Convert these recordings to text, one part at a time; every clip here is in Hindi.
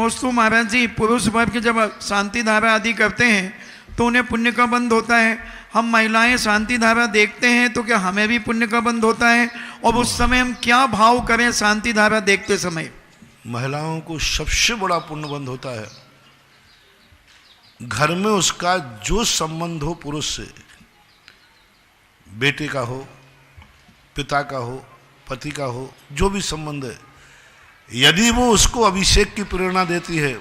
दोस्तों महाराज जी, पुरुष वर्ग के जब शांति धारा आदि करते हैं तो उन्हें पुण्य का बंध होता है। हम महिलाएं शांति धारा देखते हैं तो क्या हमें भी पुण्य का बंध होता है? और उस समय हम क्या भाव करें शांति धारा देखते समय? महिलाओं को सबसे बड़ा पुण्य बंध होता है घर में उसका जो संबंध हो पुरुष से, बेटे का हो, पिता का हो, पति का हो, जो भी संबंध है, यदि वो उसको अभिषेक की प्रेरणा देती है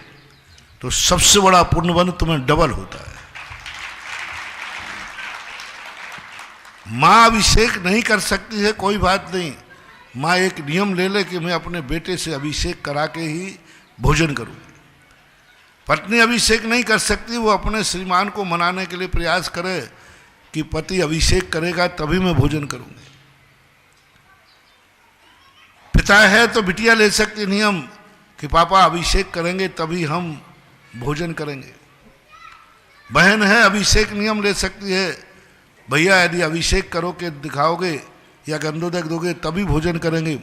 तो सबसे बड़ा पुण्य बंध तुम्हें डबल होता है। माँ अभिषेक नहीं कर सकती है, कोई बात नहीं, माँ एक नियम ले ले कि मैं अपने बेटे से अभिषेक करा के ही भोजन करूँगी। पत्नी अभिषेक नहीं कर सकती, वो अपने श्रीमान को मनाने के लिए प्रयास करे कि पति अभिषेक करेगा तभी मैं भोजन करूँगी। पिता है तो बिटिया ले सकती नियम कि पापा अभिषेक करेंगे तभी हम भोजन करेंगे। बहन है अभिषेक नियम ले सकती है, भैया यदि अभिषेक करो के दिखाओगे या गंधोदक दोगे तभी भोजन करेंगे।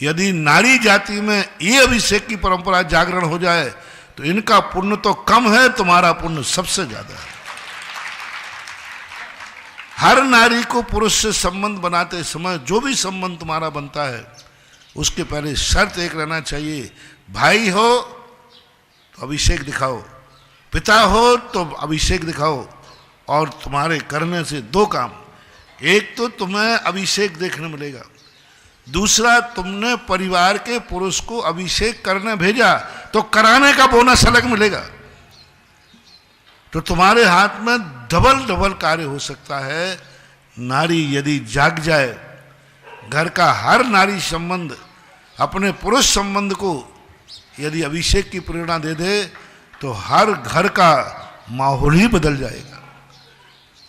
यदि नारी जाति में ये अभिषेक की परंपरा जागरण हो जाए तो इनका पुण्य तो कम है, तुम्हारा पुण्य सबसे ज्यादा है। हर नारी को पुरुष से संबंध बनाते समय जो भी संबंध तुम्हारा बनता है उसके पहले शर्त एक रहना चाहिए, भाई हो तो अभिषेक दिखाओ, पिता हो तो अभिषेक दिखाओ। और तुम्हारे करने से दो काम, एक तो तुम्हें अभिषेक देखने मिलेगा, दूसरा तुमने परिवार के पुरुष को अभिषेक करने भेजा तो कराने का बोनस अलग मिलेगा। तो तुम्हारे हाथ में डबल डबल कार्य हो सकता है। नारी यदि जाग जाए, घर का हर नारी संबंध अपने पुरुष संबंध को यदि अभिषेक की प्रेरणा दे दे तो हर घर का माहौल ही बदल जाएगा।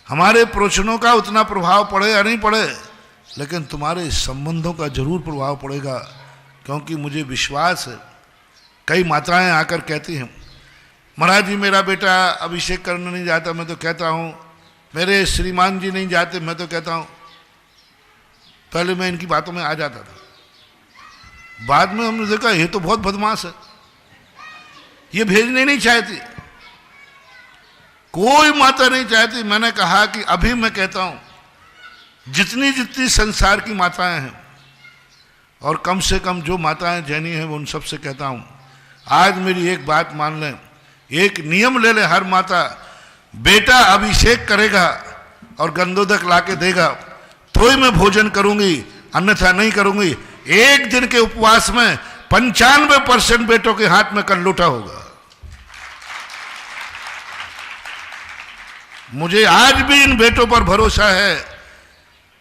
हमारे प्रवचनों का उतना प्रभाव पड़े या नहीं पड़े, लेकिन तुम्हारे संबंधों का जरूर प्रभाव पड़ेगा। क्योंकि मुझे विश्वास है, कई माताएं आकर कहती हैं महाराज जी मेरा बेटा अभिषेक करने नहीं जाता, मैं तो कहता हूँ, मेरे श्रीमान जी नहीं जाते, मैं तो कहता हूँ। पहले मैं इनकी बातों में आ जाता था, बाद में हमने देखा ये तो बहुत बदमाश है, ये भेजने नहीं चाहती, कोई माता नहीं चाहती। मैंने कहा कि अभी मैं कहता हूं जितनी जितनी संसार की माताएं हैं और कम से कम जो माताएं जैनी हैं वो उन सब से कहता हूं, आज मेरी एक बात मान लें, एक नियम ले ले हर माता, बेटा अभिषेक करेगा और गंधोदक लाके देगा तो ही मैं भोजन करूंगी, अन्यथा नहीं करूंगी। एक दिन के उपवास में 95% बेटों के हाथ में कल्लूटा होगा। मुझे आज भी इन बेटों पर भरोसा है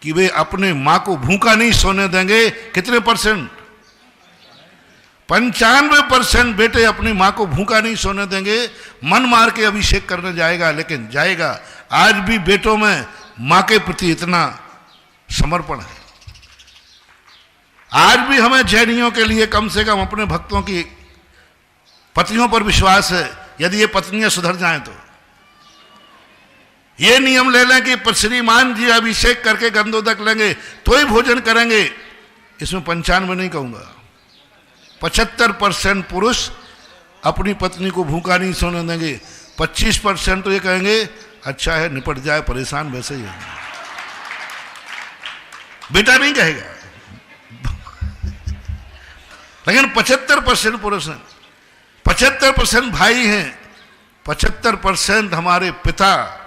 कि वे अपने मां को भूखा नहीं सोने देंगे। कितने परसेंट? 95% बेटे अपनी मां को भूखा नहीं सोने देंगे। मन मार के अभिषेक करने जाएगा, लेकिन जाएगा। आज भी बेटों में मां के प्रति इतना समर्पण है। आज भी हमें जैनियों के लिए कम से कम अपने भक्तों की पत्नियों पर विश्वास है। यदि ये पत्नियां सुधर जाएं तो ये नियम ले लें कि श्रीमान जी अभिषेक करके गंधोदक लेंगे तो ही भोजन करेंगे। इसमें 95 नहीं कहूंगा, 75% पुरुष अपनी पत्नी को भूखा नहीं सोने देंगे। 25% तो ये कहेंगे अच्छा है निपट जाए, परेशान वैसे ही है। बेटा नहीं कहेगा, लेकिन 75% पुरुष हैं, 75% भाई हैं, 75% हमारे पिता।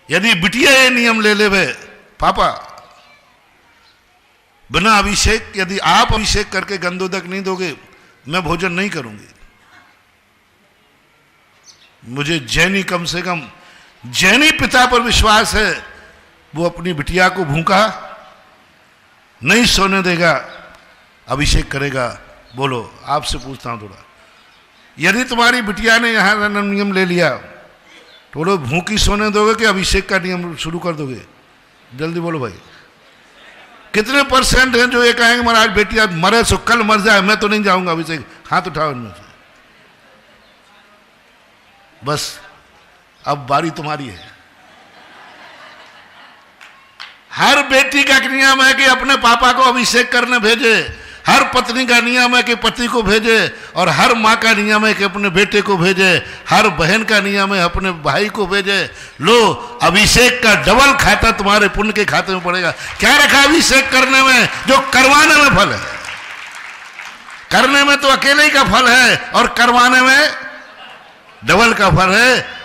यदि बिटिया ये नियम ले ले, पापा बिना अभिषेक, यदि आप अभिषेक करके गंधोदक नहीं दोगे मैं भोजन नहीं करूंगी। मुझे जैनी, कम से कम जैनी पिता पर विश्वास है, वो अपनी बिटिया को भूखा नहीं सोने देगा, अभिषेक करेगा। बोलो, आपसे पूछता हूं थोड़ा, यदि तुम्हारी बिटिया ने यहां नियम ले लिया तो बोलो भूखी सोने दोगे कि अभिषेक का नियम शुरू कर दोगे? जल्दी बोलो भाई, कितने % हैं जो ये कहेंगे महाराज बेटी आज मरे सो कल मर जाए, मैं तो नहीं जाऊंगा अभिषेक? हाथ उठाओ इनमें से। बस अब बारी तुम्हारी है। हर बेटी का नियम है कि अपने पापा को अभिषेक करने भेजे। हर पत्नी का नियम है कि पति को भेजे, और हर माँ का नियम है कि अपने बेटे को भेजे, हर बहन का नियम है अपने भाई को भेजे। लो, अभिषेक का डबल खाता तुम्हारे पुण्य के खाते में पड़ेगा। क्या रखा अभिषेक करने में? जो करवाने में फल है। करने में तो अकेले ही का फल है, और करवाने में डबल का फल है।